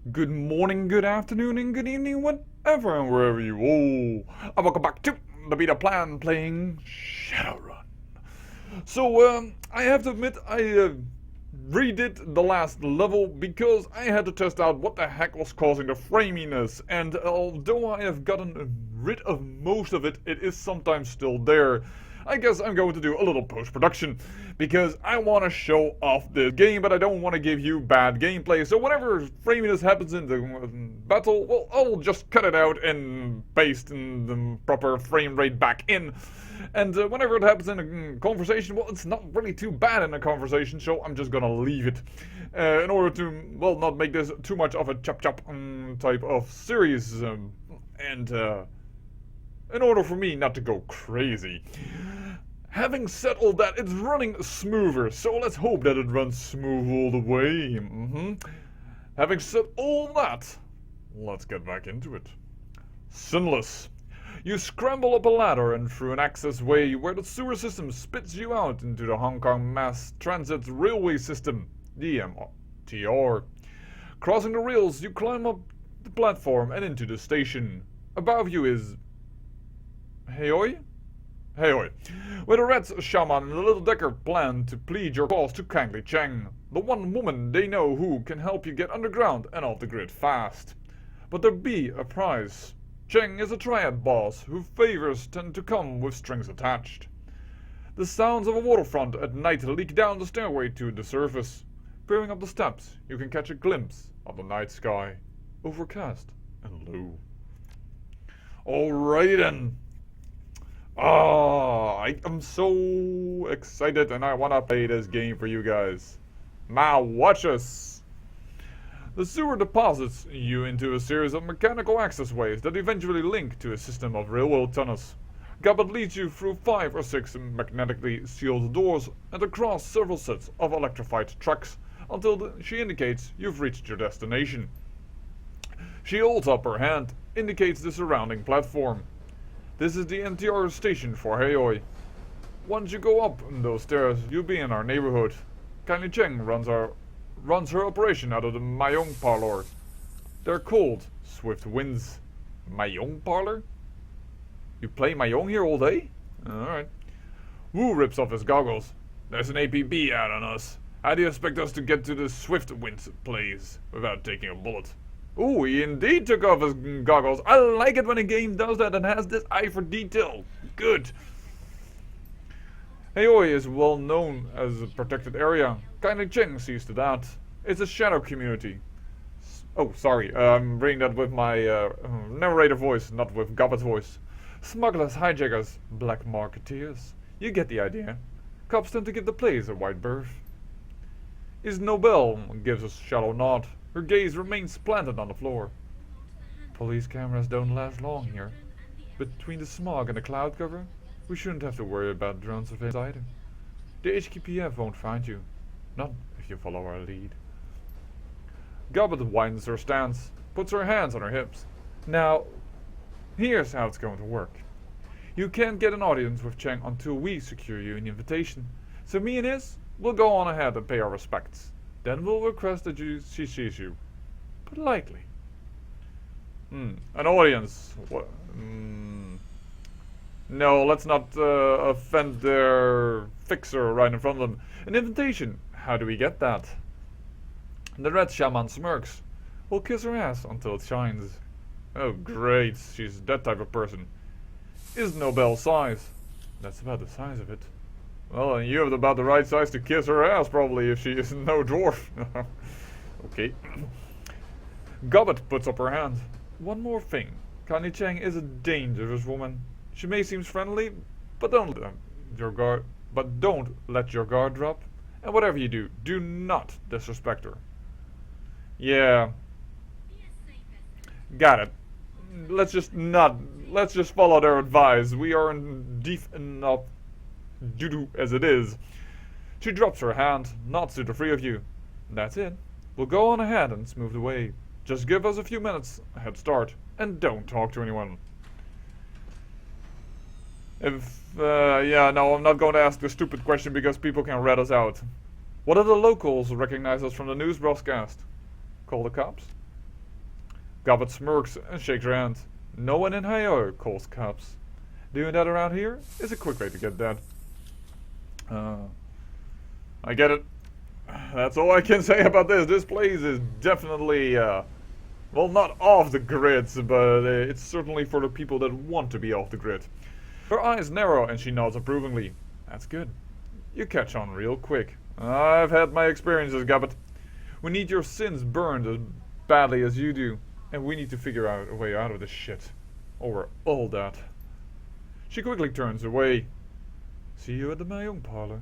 Good morning, good afternoon, and good evening, whatever and wherever you all. And welcome back to the Beta Plan playing Shadowrun. So, I have to admit, I redid the last level because I had to test out what the heck was causing the framiness. And although I have gotten rid of most of it, it is sometimes still there. I guess I'm going to do a little post-production because I want to show off this game, but I don't want to give you bad gameplay. So whenever framiness happens in the battle, well, I'll just cut it out and paste in the proper frame rate back in. And whenever it happens in a conversation, well, it's not really too bad in a conversation, so I'm just gonna leave it. In order to, well, not make this too much of a chop-chop type of series. In order for me not to go crazy. Having said all that, it's running smoother, so let's hope that it runs smooth all the way. Having said all that, let's get back into it. Sinless. You scramble up a ladder and through an access way where the sewer system spits you out into the Hong Kong Mass Transit Railway System, the MTR. Crossing the rails, you climb up the platform and into the station. Above you is Heoi? Heoi. Where the red shaman and the little decker plan to plead your cause to Kangli Cheng, the one woman they know who can help you get underground and off the grid fast. But there be a price. Cheng is a triad boss whose favors tend to come with strings attached. The sounds of a waterfront at night leak down the stairway to the surface. Peering up the steps, you can catch a glimpse of the night sky, overcast and low. Alrighty then. I am so excited and I want to play this game for you guys. Now watch us! The sewer deposits you into a series of mechanical access ways that eventually link to a system of railroad tunnels. Gabbard leads you through 5 or 6 magnetically sealed doors and across several sets of electrified tracks until she indicates you've reached your destination. She holds up her hand, indicates the surrounding platform. This is the MTR station for Heoi. Once you go up those stairs, you'll be in our neighborhood. Kangli Cheng runs her operation out of the Mahjong Parlor. They're called Swift Winds. Mahjong Parlor? You play Mahjong here all day? Alright. Wu rips off his goggles. There's an APB out on us. How do you expect us to get to the Swift Winds place without taking a bullet? Ooh, he indeed took off his goggles. I like it when a game does that and has this eye for detail. Good. Heoi is well known as a protected area. Kangli Cheng sees to that. It's a shadow community. Oh, sorry. I'm reading that with my narrator voice, not with Gabbard's voice. Smugglers, hijackers, black marketeers. You get the idea. Cops tend to give the place a wide berth. Is Nobel gives a shallow nod. Her gaze remains planted on the floor. Police cameras don't last long here. Between the smog and the cloud cover, we shouldn't have to worry about drone surveillance either. The HKPF won't find you. Not if you follow our lead. Gabbard widens her stance, puts her hands on her hips. Now, here's how it's going to work. You can't get an audience with Cheng until we secure you an invitation. So me and Iz will go on ahead and pay our respects. Then we'll request that she sees you. Politely. An audience. What? No, let's not offend their fixer right in front of them. An invitation. How do we get that? The red shaman smirks. We'll kiss her ass until it shines. Oh great, she's that type of person. Is Nobel's size? That's about the size of it. Well, and you have about the right size to kiss her ass, probably, if she is no dwarf. Okay. Gabbard puts up her hand. One more thing. Kangli Cheng is a dangerous woman. She may seem friendly, but don't let your guard drop. And whatever you do, do not disrespect her. Yeah. Got it. Let's just follow their advice. We are in deep enough doo-doo as it is. She drops her hand, nods to the three of you. That's it. We'll go on ahead and smooth the way. Just give us a few minutes head start, and don't talk to anyone. No, I'm not going to ask the stupid question because people can rat us out. What if the locals recognize us from the news broadcast? Call the cops? Gobbet smirks and shakes her hand. No one in higher calls cops. Doing that around here is a quick way to get dead. I get it. That's all I can say about this. This place is definitely, well, not off the grid, but it's certainly for the people that want to be off the grid. Her eyes narrow and she nods approvingly. That's good. You catch on real quick. I've had my experiences, Gobbet. We need your sins burned as badly as you do. And we need to figure out a way out of this shit. Or all that. She quickly turns away. See you at the Mahjong parlor.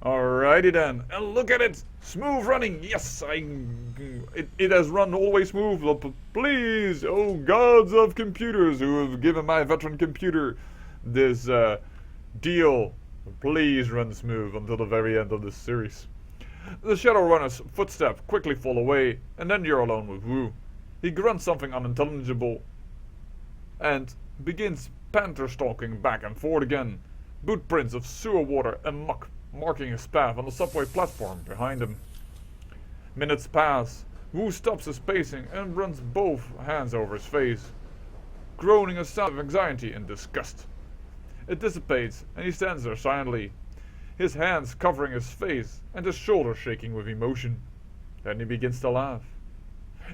Alrighty then. And look at it! Smooth running! Yes! It has run always smooth. But please! Oh gods of computers who have given my veteran computer this deal. Please run smooth until the very end of this series. The Shadowrunner's footsteps quickly fall away, and then you're alone with Wu. He grunts something unintelligible and begins panther stalking back and forth again, boot prints of sewer water and muck marking his path on the subway platform behind him. Minutes pass. Wu stops his pacing and runs both hands over his face, groaning a sound of anxiety and disgust. It dissipates, and he stands there silently, his hands covering his face and his shoulders shaking with emotion. Then he begins to laugh.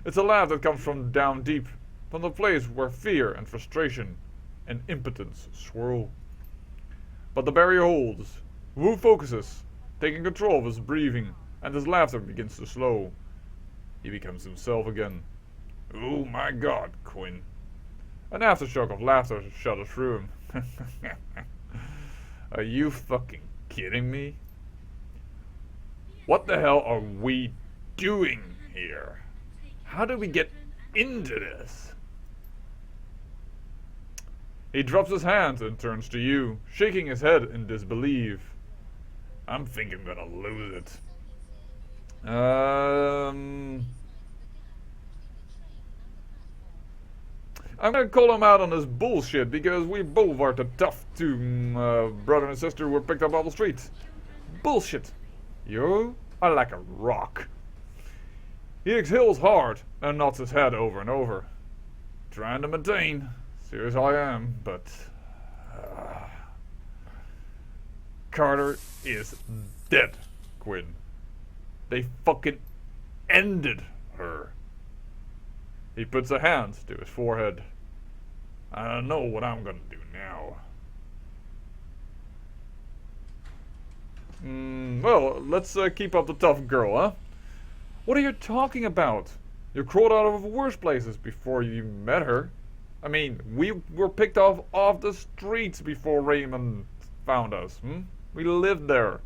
It's a laugh that comes from down deep, from the place where fear and frustration and impotence swirl. But the barrier holds. Wu focuses, taking control of his breathing, and his laughter begins to slow. He becomes himself again. Oh my God, Quinn. An aftershock of laughter shudders through him. Are you fucking kidding me? What the hell are we doing here? How did we get into this? He drops his hand and turns to you, shaking his head in disbelief. I'm thinking I'm gonna lose it. I'm gonna call him out on this bullshit because we both are the tough two brother and sister who were picked up off the street. Bullshit. You are like a rock. He exhales hard and nods his head over and over. Trying to maintain. Serious I am, but Carter is dead, Quinn. They fucking ended her. He puts a hand to his forehead. I don't know what I'm gonna do now. Well, let's keep up the tough girl, huh? What are you talking about? You crawled out of worse places before you met her. I mean, we were picked off the streets before Raymond found us. We lived there.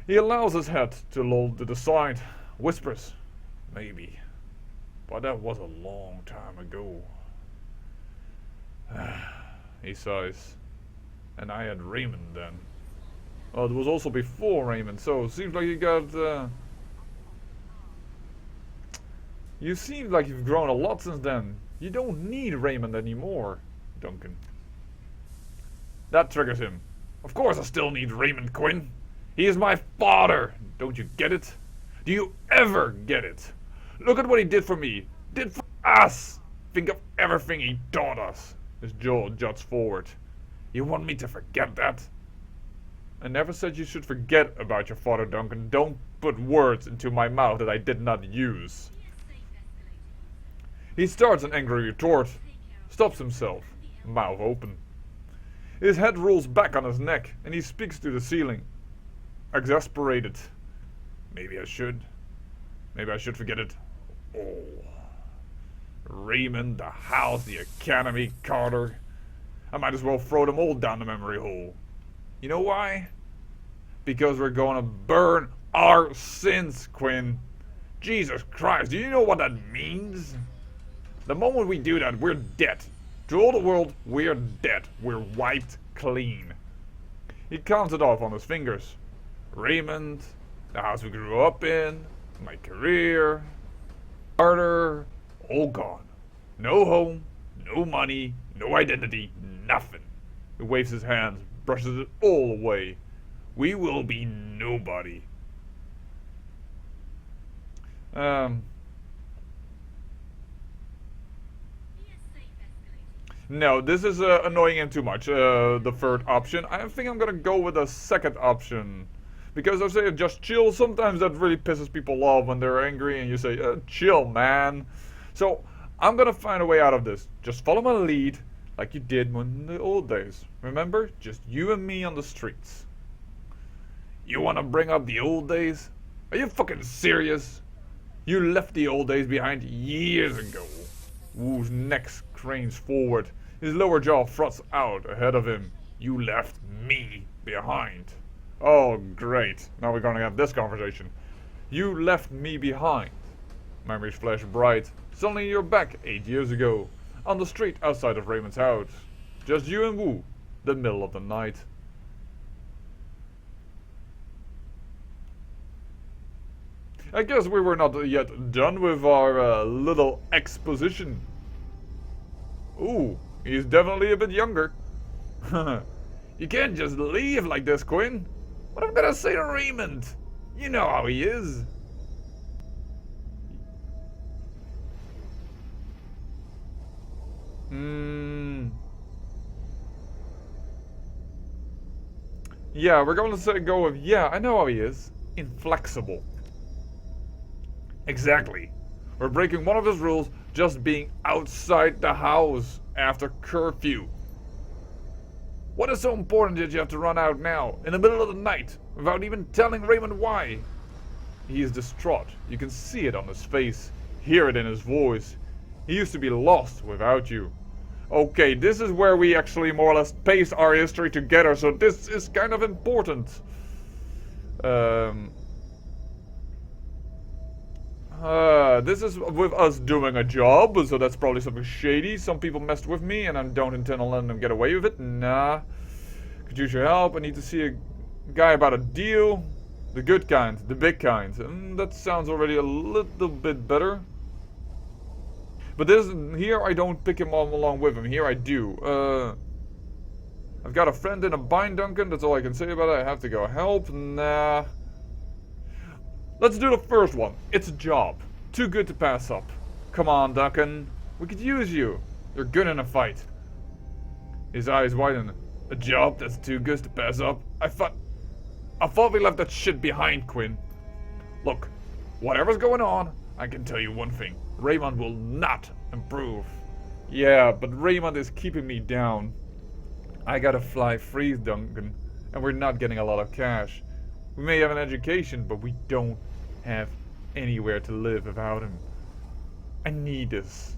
He allows his head to loll to the side, whispers, maybe. But that was a long time ago. He sighs. And I had Raymond then. Well, it was also before Raymond, so it seems like you got... You seem like you've grown a lot since then. You don't need Raymond anymore, Duncan. That triggers him. Of course I still need Raymond, Quinn. He is my father. Don't you get it? Do you ever get it? Look at what he did for me. Did for us. Think of everything he taught us. His jaw juts forward. You want me to forget that? I never said you should forget about your father, Duncan. Don't put words into my mouth that I did not use. He starts an angry retort, stops himself, mouth open. His head rolls back on his neck and he speaks to the ceiling. Exasperated. Maybe I should forget it all. Raymond, the house, the academy, Carter. I might as well throw them all down the memory hole. You know why? Because we're gonna burn our sins, Quinn. Jesus Christ, do you know what that means? The moment we do that, we're dead. To all the world, we're dead. We're wiped clean. He counts it off on his fingers. Raymond, the house we grew up in, my career, Carter, all gone. No home, no money, no identity, nothing. He waves his hands, brushes it all away. We will be nobody. No, this is annoying him too much, the third option. I think I'm gonna go with the second option. Because I say just chill, sometimes that really pisses people off when they're angry and you say, chill, man. So, I'm gonna find a way out of this. Just follow my lead, like you did in the old days. Remember? Just you and me on the streets. You wanna bring up the old days? Are you fucking serious? You left the old days behind years ago. Wu's neck cranes forward. His lower jaw thrusts out ahead of him. You left me behind. Oh, great. Now we're gonna have this conversation. You left me behind. Memories flash bright. Suddenly you're back 8 years ago. On the street outside of Raymond's house. Just you and Wu. The middle of the night. I guess we were not yet done with our little exposition. Ooh, he's definitely a bit younger. You can't just leave like this, Quinn. What am I gonna say to Raymond? You know how he is. Yeah, we're going to say go with, yeah, I know how he is. Inflexible. Exactly. We're breaking one of his rules, just being outside the house after curfew. What is so important that you have to run out now, in the middle of the night, without even telling Raymond why? He is distraught. You can see it on his face, hear it in his voice. He used to be lost without you. Okay, this is where we actually more or less pace our history together, so this is kind of important. This is with us doing a job, so that's probably something shady. Some people messed with me, and I don't intend on letting them get away with it. Nah. Could use your help. I need to see a guy about a deal. The good kind, the big kind. That sounds already a little bit better. But this here, I don't pick him all along with him. Here I do. I've got a friend in a bind, Duncan. That's all I can say about it. I have to go help. Nah. Let's do the first one. It's a job. Too good to pass up. Come on, Duncan. We could use you. You're good in a fight. His eyes widen. A job that's too good to pass up? I thought we left that shit behind, Quinn. Look, whatever's going on, I can tell you one thing. Raymond will not improve. Yeah, but Raymond is keeping me down. I gotta fly free, Duncan, and we're not getting a lot of cash. We may have an education, but we don't have anywhere to live without him. I need this.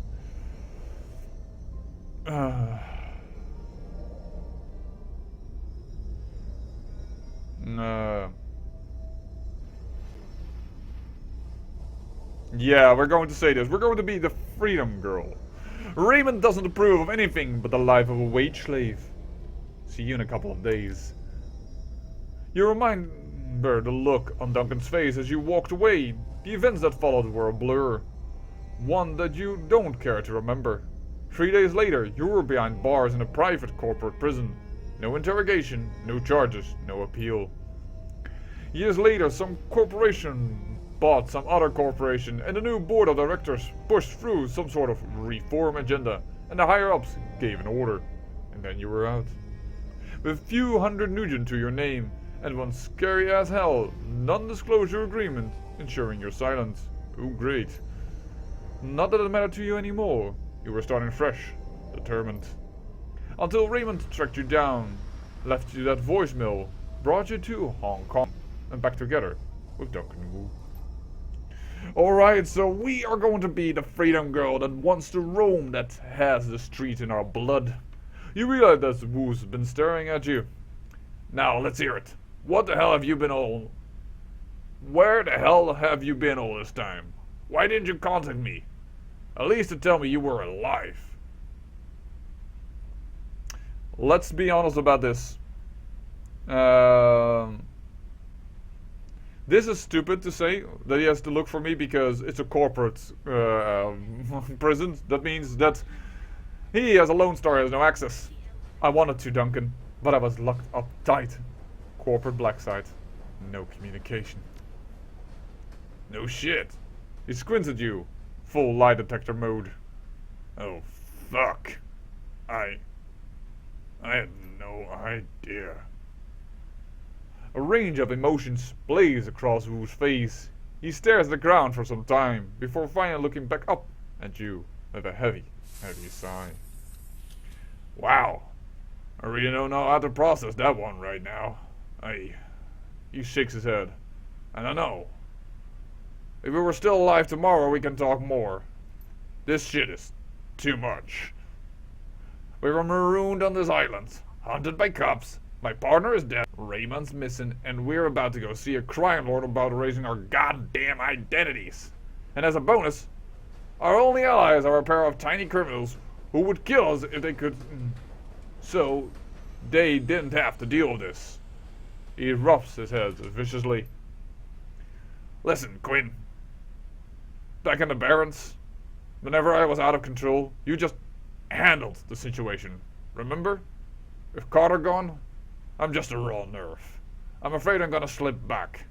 Yeah, we're going to say this. We're going to be the freedom girl. Raymond doesn't approve of anything but the life of a wage slave. See you in a couple of days. You remember the look on Duncan's face as you walked away. The events that followed were a blur. One that you don't care to remember. 3 days later, you were behind bars in a private corporate prison. No interrogation, no charges, no appeal. Years later, some corporation bought some other corporation, and the new board of directors pushed through some sort of reform agenda, and the higher-ups gave an order. And then you were out. With a few hundred nugent to your name, and one scary as hell non-disclosure agreement ensuring your silence. Oh great. Not that it mattered to you anymore. You were starting fresh, determined. Until Raymond tracked you down, left you that voicemail, brought you to Hong Kong, and back together with Duncan Wu. Alright, so we are going to be the freedom girl that wants to roam, that has the street in our blood. You realize that Wu's been staring at you. Now, let's hear it. What the hell have you been all... Where the hell have you been all this time? Why didn't you contact me? At least to tell me you were alive. Let's be honest about this. This is stupid to say that he has to look for me because it's a corporate prison. That means that he, as a Lone Star, has no access. I wanted to, Duncan, but I was locked up tight. Corporate black site. No communication. No shit. He squints at you. Full lie detector mode. Oh, fuck. I had no idea. A range of emotions blaze across Wu's face. He stares at the ground for some time, before finally looking back up at you with a heavy, heavy sigh. Wow. I really don't know how to process that one right now. He shakes his head. I don't know. If we were still alive tomorrow, we can talk more. This shit is too much. We were marooned on this island, hunted by cops. My partner is dead, Raymond's missing, and we're about to go see a crime lord about erasing our goddamn identities. And as a bonus, our only allies are a pair of tiny criminals who would kill us if they could. So, they didn't have to deal with this. He rubs his head viciously. Listen, Quinn. Back in the Barrens, whenever I was out of control, you just handled the situation. Remember? With Carter gone, I'm just a raw nerve. I'm afraid I'm gonna slip back,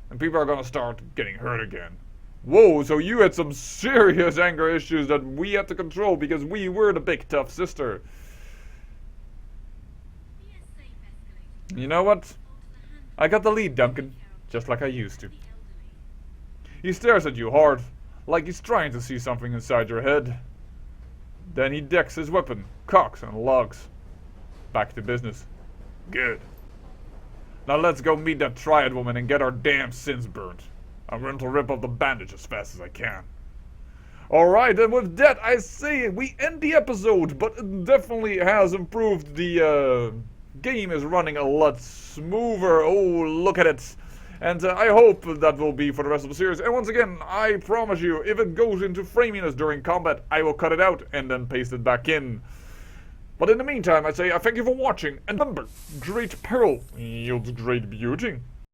and people are gonna start getting hurt again. Whoa, so you had some serious anger issues that we had to control because we were the big tough sister. You know what? I got the lead, Duncan, just like I used to. He stares at you hard, like he's trying to see something inside your head. Then he decks his weapon, cocks and logs. Back to business. Good. Now let's go meet that Triad woman and get our damn sins burnt. I'm going to rip off the bandage as fast as I can. Alright, and with that I say we end the episode, but it definitely has improved. The game is running a lot smoother. Oh, look at it. And I hope that will be for the rest of the series. And once again, I promise you, if it goes into framiness during combat, I will cut it out and then paste it back in. But in the meantime, I say I thank you for watching, and remember, great peril yields great beauty.